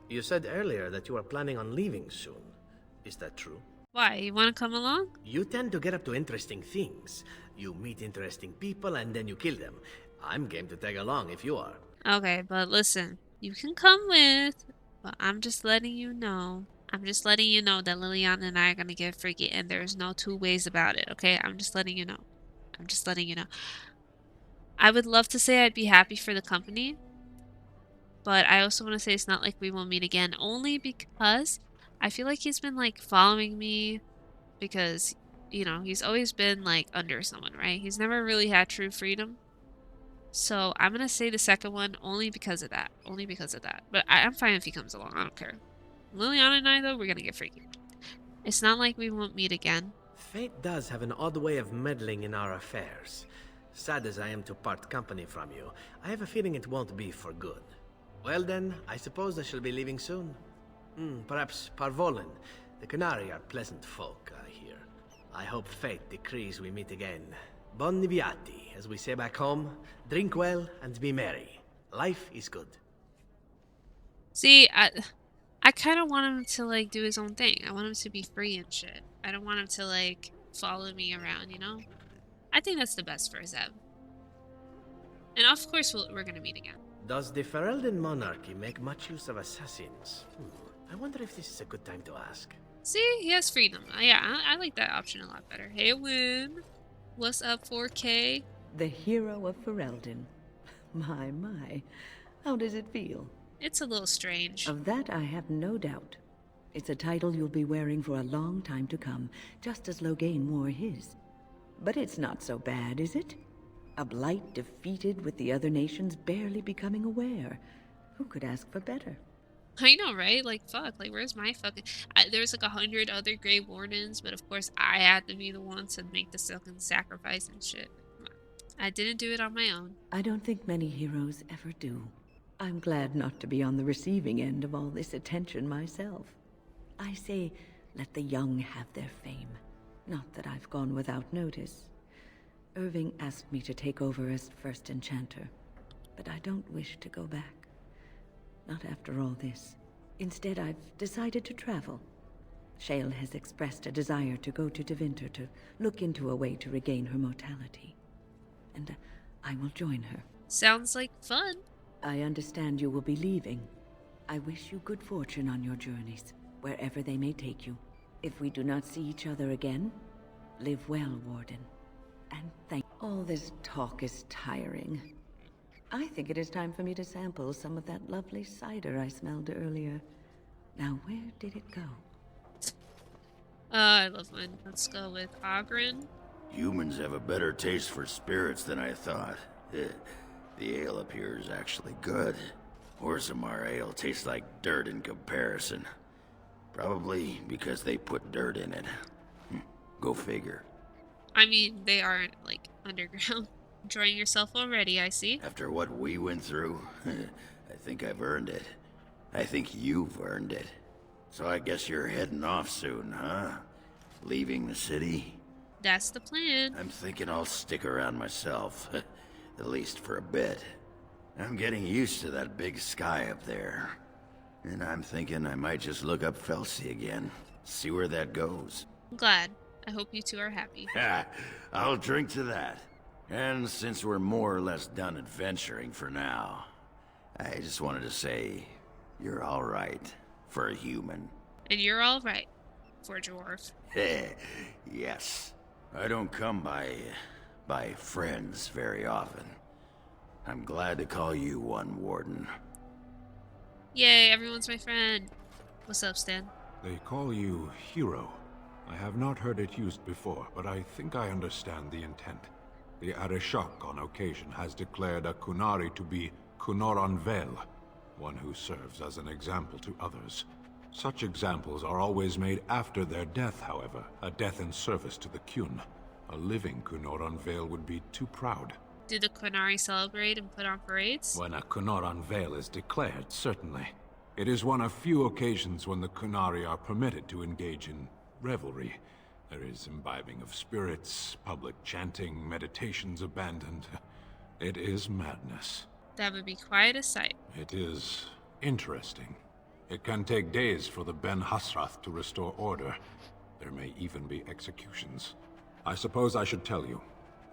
You said earlier that you are planning on leaving soon. Is that true?
Why, you want to come along?
You tend to get up to interesting things. You meet interesting people and then you kill them. I'm game to tag along if you are.
Okay, but listen, you can come with, but I'm just letting you know. I'm just letting you know that Leliana and I are gonna get freaky, and there's no two ways about it, okay? I'm just letting you know. I'm just letting you know. I would love to say I'd be happy for the company, but I also want to say it's not like we will meet again, only because I feel like he's been like following me because, you know, he's always been like under someone, right? He's never really had true freedom. So I'm gonna say the second one only because of that. Only because of that. But I'm fine if he comes along. I don't care. Liliana and I, though, we're gonna get freaky. It's not like we won't meet again.
Fate does have an odd way of meddling in our affairs. Sad as I am to part company from you, I have a feeling it won't be for good. Well then, I suppose I shall be leaving soon. Perhaps Parvolen. The Canary are pleasant folk, I hear. I hope fate decrees we meet again. Bon niviati, as we say back home. Drink well and be merry. Life is good.
See, I kind of want him to, like, do his own thing. I want him to be free and shit. I don't want him to, like, follow me around, you know? I think that's the best for Zeb. And of course, we're gonna meet again.
Does the Ferelden monarchy make much use of assassins? I wonder if this is a good time to ask.
See, he has freedom. Yeah, I like that option a lot better. Hey, Win. What's up, 4K?
The hero of Ferelden. My. How does it feel?
It's a little strange.
Of that I have no doubt. It's a title you'll be wearing for a long time to come, just as Loghain wore his. But it's not so bad, is it? A blight defeated with the other nations barely becoming aware. Who could ask for better?
I know, right? Like, fuck. Like, where's my fucking... there's like 100 other Grey Wardens, but of course I had to be the one to make the silken sacrifice and shit. I didn't do it on my own.
I don't think many heroes ever do. I'm glad not to be on the receiving end of all this attention myself. I say, let the young have their fame. Not that I've gone without notice. Irving asked me to take over as first enchanter, but I don't wish to go back. Not after all this. Instead, I've decided to travel. Shale has expressed a desire to go to Tevinter to look into a way to regain her mortality. And I will join her.
Sounds like fun.
I understand you will be leaving. I wish you good fortune on your journeys, wherever they may take you. If we do not see each other again, live well, Warden. And thank... All this talk is tiring. I think it is time for me to sample some of that lovely cider I smelled earlier. Now, where did it go?
I love mine. Let's go with Ogren.
Humans have a better taste for spirits than I thought. The ale up here is actually good. Orzammar ale tastes like dirt in comparison. Probably because they put dirt in it. Go figure.
I mean, they aren't, like, underground. Enjoying yourself already, I see.
After what we went through, I think I've earned it. I think you've earned it. So I guess you're heading off soon, huh? Leaving the city?
That's the plan.
I'm thinking I'll stick around myself. At least for a bit. I'm getting used to that big sky up there. And I'm thinking I might just look up Felsi again. See where that goes.
I'm glad. I hope you two are happy.
I'll drink to that. And since we're more or less done adventuring for now, I just wanted to say, you're alright for a human.
And you're alright for a dwarf.
Yes. I don't come by friends very often. I'm glad to call you one, Warden.
Yay, everyone's my friend. What's up, Stan?
They call you hero. I have not heard it used before, but I think I understand the intent. The Arishok on occasion has declared a Kunari to be
unravel, one who serves as an example to others. Such examples are always made after their death, however, a death in service to the Qun. A living unravel would be too proud.
Do the Qunari celebrate and put on parades?
When a unravel is declared, certainly. It is one of few occasions when the Qunari are permitted to engage in revelry. There is imbibing of spirits, public chanting, meditations abandoned. It is madness.
That would be quite a sight.
It is interesting. It can take days for the Ben Hasrath to restore order. There may even be executions. I suppose I should tell you.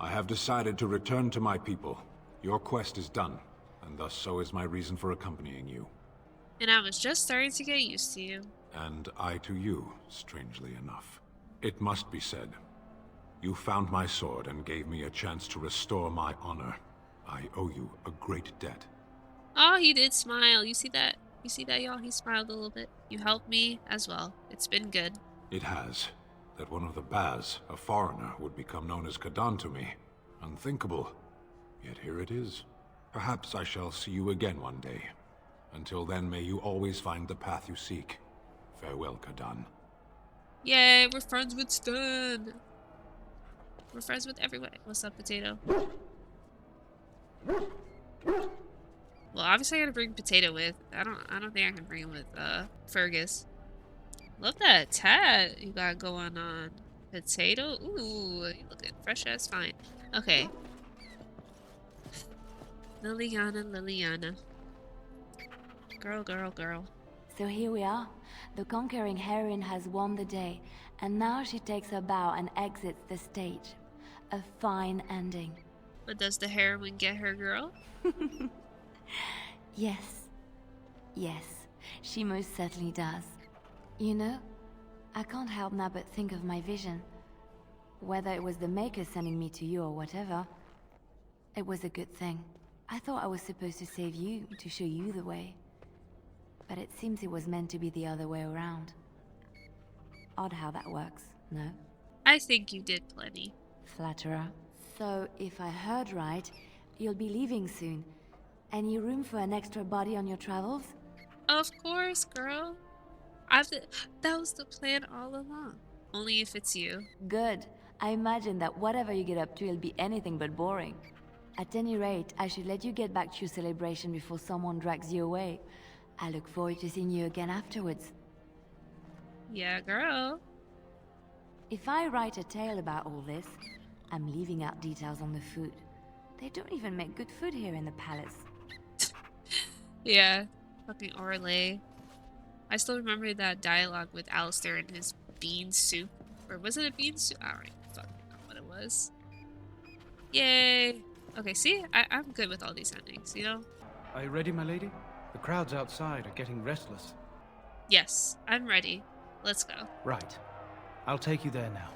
I have decided to return to my people. Your quest is done, and thus so is my reason for accompanying you.
And I was just starting to get used to you.
And I to you, strangely enough. It must be said. You found my sword and gave me a chance to restore my honor. I owe you a great debt.
Oh, he did smile. You see that? You see that, y'all? He smiled a little bit. You helped me as well. It's been good.
It has. That one of the Baz, a foreigner, would become known as Kadan to me. Unthinkable. Yet here it is. Perhaps I shall see you again one day. Until then, may you always find the path you seek. Farewell, Kadan.
Yay, we're friends with Stan. We're friends with everyone. What's up, Potato? Well, obviously I gotta bring Potato with. I don't think I can bring him with Fergus. Love that tat you got going on. Potato? Ooh, you looking fresh as fine. Okay. Leliana. Girl, girl, girl.
So here we are. The conquering heroine has won the day, and now she takes her bow and exits the stage. A fine ending.
But does the heroine get her girl?
Yes. Yes, she most certainly does. You know, I can't help now but think of my vision. Whether it was the Maker sending me to you or whatever, it was a good thing. I thought I was supposed to save you, to show you the way. But it seems it was meant to be the other way around. Odd how that works, no?
I think you did plenty.
Flatterer. So, if I heard right, you'll be leaving soon. Any room for an extra body on your travels?
Of course, girl. That was the plan all along. Only if it's you.
Good. I imagine that whatever you get up to will be anything but boring. At any rate, I should let you get back to your celebration before someone drags you away. I look forward to seeing you again afterwards.
Yeah, girl.
If I write a tale about all this, I'm leaving out details on the food. They don't even make good food here in the palace.
Yeah, fucking Orlais. I still remember that dialogue with Alistair and his bean soup. Or was it a bean soup? I don't even fucking know what it was. Yay! Okay, see? I'm good with all these endings, you know?
Are you ready, my lady? The crowds outside are getting restless.
Yes, I'm ready. Let's go.
Right. I'll take you there now.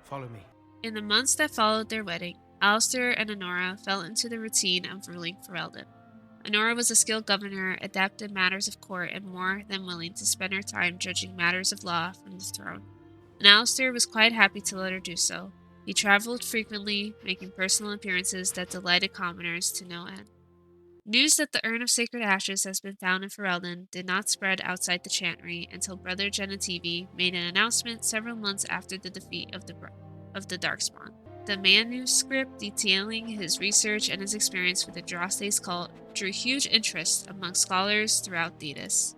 Follow me.
In the months that followed their wedding, Alistair and Honora fell into the routine of ruling Ferelden. Honora was a skilled governor, adept in matters of court, and more than willing to spend her time judging matters of law from the throne. And Alistair was quite happy to let her do so. He traveled frequently, making personal appearances that delighted commoners to no end. News that the Urn of Sacred Ashes has been found in Ferelden did not spread outside the Chantry until Brother Genetivi made an announcement several months after the defeat of the Darkspawn. The manuscript detailing his research and his experience with the Andraste's cult drew huge interest among scholars throughout Thedas.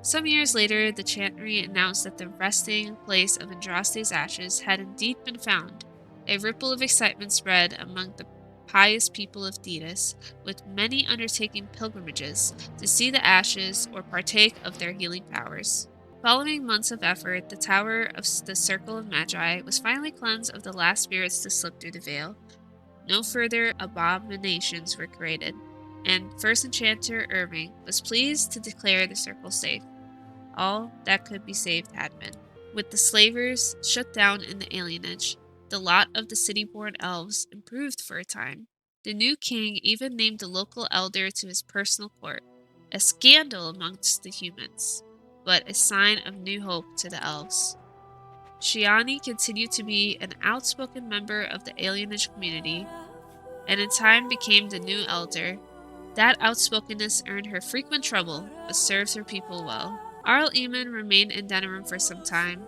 Some years later, the Chantry announced that the resting place of Andraste's ashes had indeed been found. A ripple of excitement spread among the pious people of Thedas, with many undertaking pilgrimages to see the ashes or partake of their healing powers. Following months of effort, the Tower of the Circle of Magi was finally cleansed of the last spirits to slip through the veil. No further abominations were created, and First Enchanter Irving was pleased to declare the circle safe. All that could be saved had been. With the slavers shut down in the alienage, the lot of the city-born elves improved for a time. The new king even named a local elder to his personal court, a scandal amongst the humans, but a sign of new hope to the elves. Shiani continued to be an outspoken member of the alienage community, and in time became the new elder. That outspokenness earned her frequent trouble, but served her people well. Arl Eamon remained in Denerim for some time,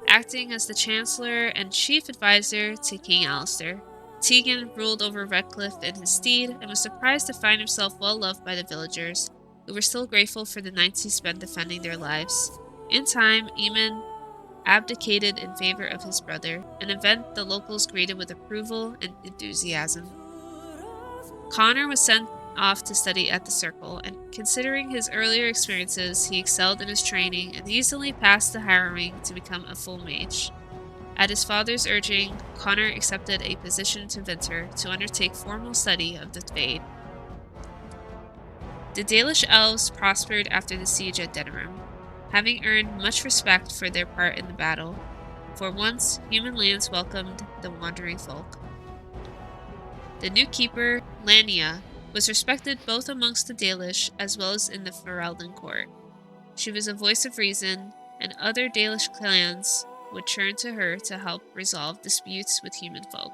acting as the Chancellor and Chief Advisor to King Alistair. Tegan ruled over Redcliffe in his stead and was surprised to find himself well loved by the villagers, who were still grateful for the nights he spent defending their lives. In time, Eamon abdicated in favor of his brother, an event the locals greeted with approval and enthusiasm. Connor was sent off to study at the Circle, and considering his earlier experiences, he excelled in his training and easily passed the harrowing to become a full mage. At his father's urging, Connor accepted a position to Winter to undertake formal study of the Fade. The Dalish elves prospered after the siege at Denerim, having earned much respect for their part in the battle. For once, human lands welcomed the wandering folk. The new keeper, Leliana, was respected both amongst the Dalish as well as in the Ferelden court. She was a voice of reason, and other Dalish clans would turn to her to help resolve disputes with human folk.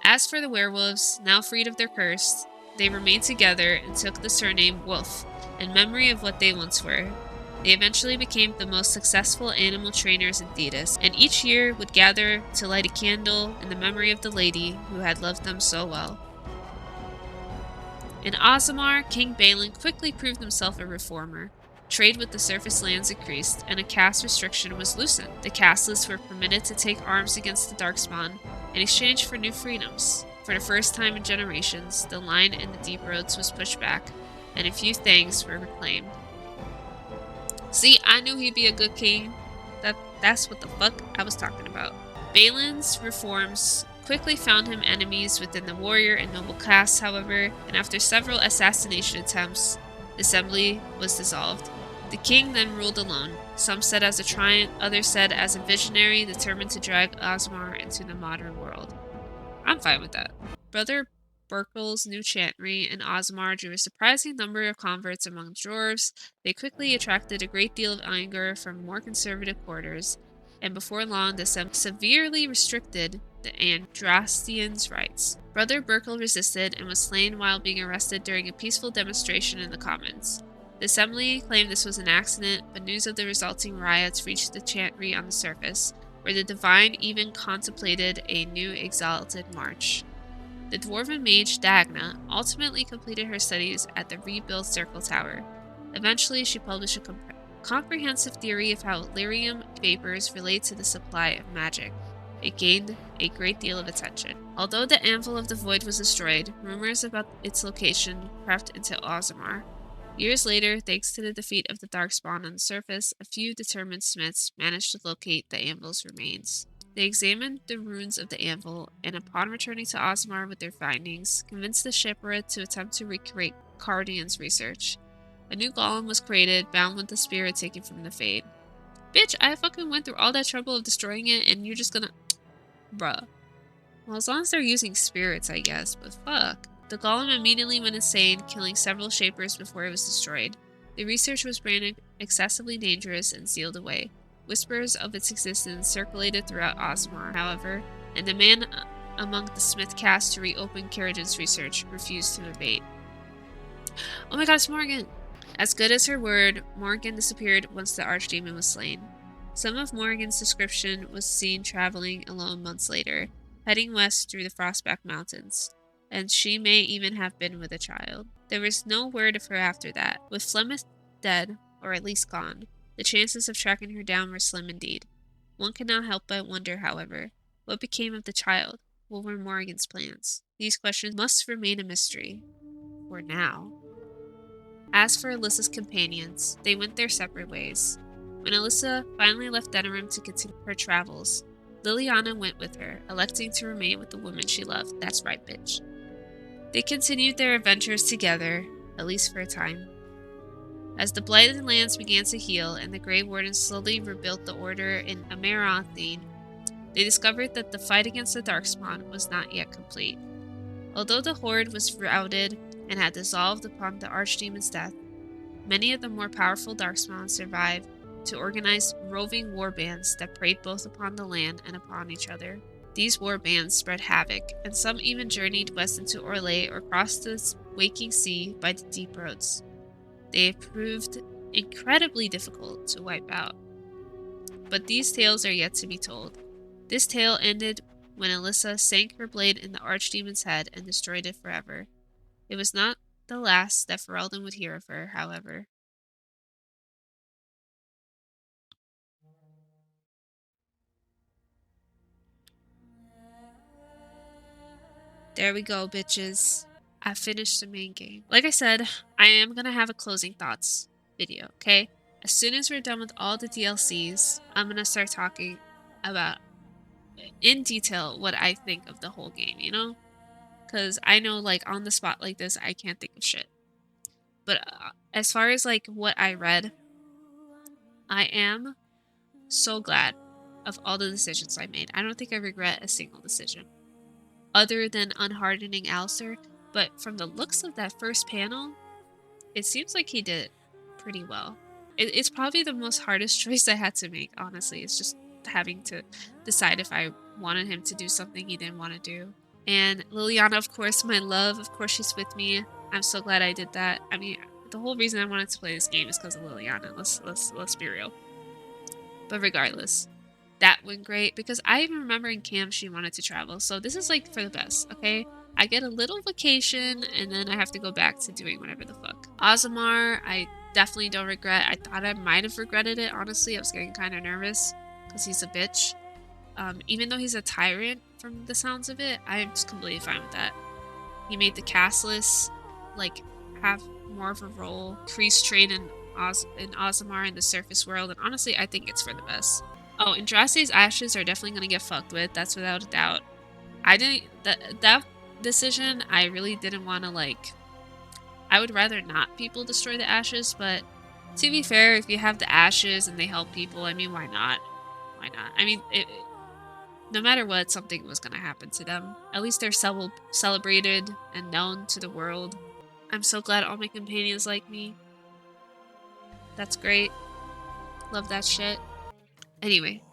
As for the werewolves, now freed of their curse, they remained together and took the surname Wolf, in memory of what they once were. They eventually became the most successful animal trainers in Thedas, and each year would gather to light a candle in the memory of the lady who had loved them so well. In Aasimar, King Balin quickly proved himself a reformer. Trade with the surface lands increased, and a caste restriction was loosened. The casteless were permitted to take arms against the Darkspawn in exchange for new freedoms. For the first time in generations, the line in the Deep Roads was pushed back, and a few things were reclaimed. See, I knew he'd be a good king. That's what the fuck I was talking about. Balin's reforms quickly found him enemies within the warrior and noble castes, however, and after several assassination attempts, the assembly was dissolved. The king then ruled alone. Some said as a tyrant, others said as a visionary determined to drag Aasimar into the modern world. I'm fine with that. Brother Berkel's new chantry in Aasimar drew a surprising number of converts among dwarves. They quickly attracted a great deal of anger from more conservative quarters, and before long the severely restricted the Andrastians' rights. Brother Berkel resisted and was slain while being arrested during a peaceful demonstration in the Commons. The assembly claimed this was an accident, but news of the resulting riots reached the chantry on the surface, where the Divine even contemplated a new exalted march. The dwarven mage Dagna ultimately completed her studies at the rebuilt Circle Tower. Eventually, she published a comprehensive theory of how lyrium vapors relate to the supply of magic. It gained a great deal of attention. Although the Anvil of the Void was destroyed, rumors about its location crept into Aasimar. Years later, thanks to the defeat of the Darkspawn on the surface, a few determined smiths managed to locate the Anvil's remains. They examined the ruins of the Anvil, and upon returning to Aasimar with their findings, convinced the Shipra to attempt to recreate Cardian's research. A new golem was created, bound with the spirit taken from the Fade. Bitch, I fucking went through all that trouble of destroying it, and you're just gonna... Bruh. Well, as long as they're using spirits, I guess, but fuck. The golem immediately went insane, killing several shapers before it was destroyed. The research was branded excessively dangerous and sealed away. Whispers of its existence circulated throughout Aasimar, however, and the man among the Smith caste to reopen Kerrigan's research refused to abate. Oh my god, it's Morgan! As good as her word, Morgan disappeared once the archdemon was slain. Some of Morgan's description was seen traveling alone months later, heading west through the Frostback Mountains, and she may even have been with a child. There was no word of her after that. With Flemeth dead, or at least gone, the chances of tracking her down were slim indeed. One cannot help but wonder, however, what became of the child? What were Morgan's plans? These questions must remain a mystery. For now. As for Alyssa's companions, they went their separate ways. When Alyssa finally left Denerim to continue her travels, Leliana went with her, electing to remain with the woman she loved. That's right, bitch. They continued their adventures together, at least for a time. As the Blighted Lands began to heal and the Grey Wardens slowly rebuilt the Order in Amaranthine, they discovered that the fight against the Darkspawn was not yet complete. Although the Horde was routed and had dissolved upon the Archdemon's death, many of the more powerful Darkspawn survived to organize roving war bands that preyed both upon the land and upon each other. These war bands spread havoc, and some even journeyed west into Orlais or crossed the waking sea by the deep roads. They have proved incredibly difficult to wipe out. But these tales are yet to be told. This tale ended when Alyssa sank her blade in the archdemon's head and destroyed it forever. It was not the last that Ferelden would hear of her, however. There we go, bitches. I finished the main game. Like I said, I am gonna have a closing thoughts video, okay? As soon as we're done with all the DLCs, I'm gonna start talking about in detail what I think of the whole game, you know? Because I know, like, on the spot like this, I can't think of shit. But as far as, like, what I read, I am so glad of all the decisions I made. I don't think I regret a single decision. Other than unhardening Alistair, but from the looks of that first panel, it seems like he did pretty well. It's probably the most hardest choice I had to make, honestly. It's just having to decide if I wanted him to do something he didn't want to do. And Leliana, of course, my love, of course she's with me. I'm so glad I did that. I mean, the whole reason I wanted to play this game is because of Leliana. Let's be real. But regardless, that went great because I even remember in camp she wanted to travel. So this is like for the best, okay? I get a little vacation and then I have to go back to doing whatever the fuck. Ozamar, I definitely don't regret. I thought I might have regretted it, honestly. I was getting kind of nervous because he's a bitch. Even though he's a tyrant from the sounds of it, I'm just completely fine with that. He made the castless like have more of a role. Priest trade in Ozamar in the surface world, and honestly I think it's for the best. Oh, and Andraste's ashes are definitely gonna get fucked with, that's without a doubt. I didn't that decision I really didn't wanna like I would rather not people destroy the ashes, but to be fair, if you have the ashes and they help people, I mean why not? Why not? I mean no matter what, something was gonna happen to them. At least they're celebrated and known to the world. I'm so glad all my companions like me. That's great. Love that shit. Anyway.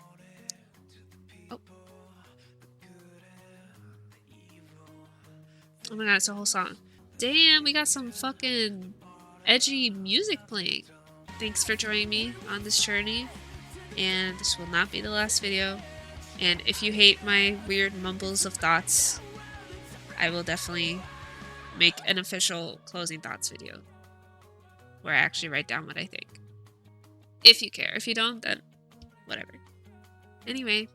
Oh. Oh my god, it's a whole song. Damn, we got some fucking edgy music playing. Thanks for joining me on this journey. And this will not be the last video. And if you hate my weird mumbles of thoughts, I will definitely make an official closing thoughts video where I actually write down what I think. If you care. If you don't, then whatever. Anyway,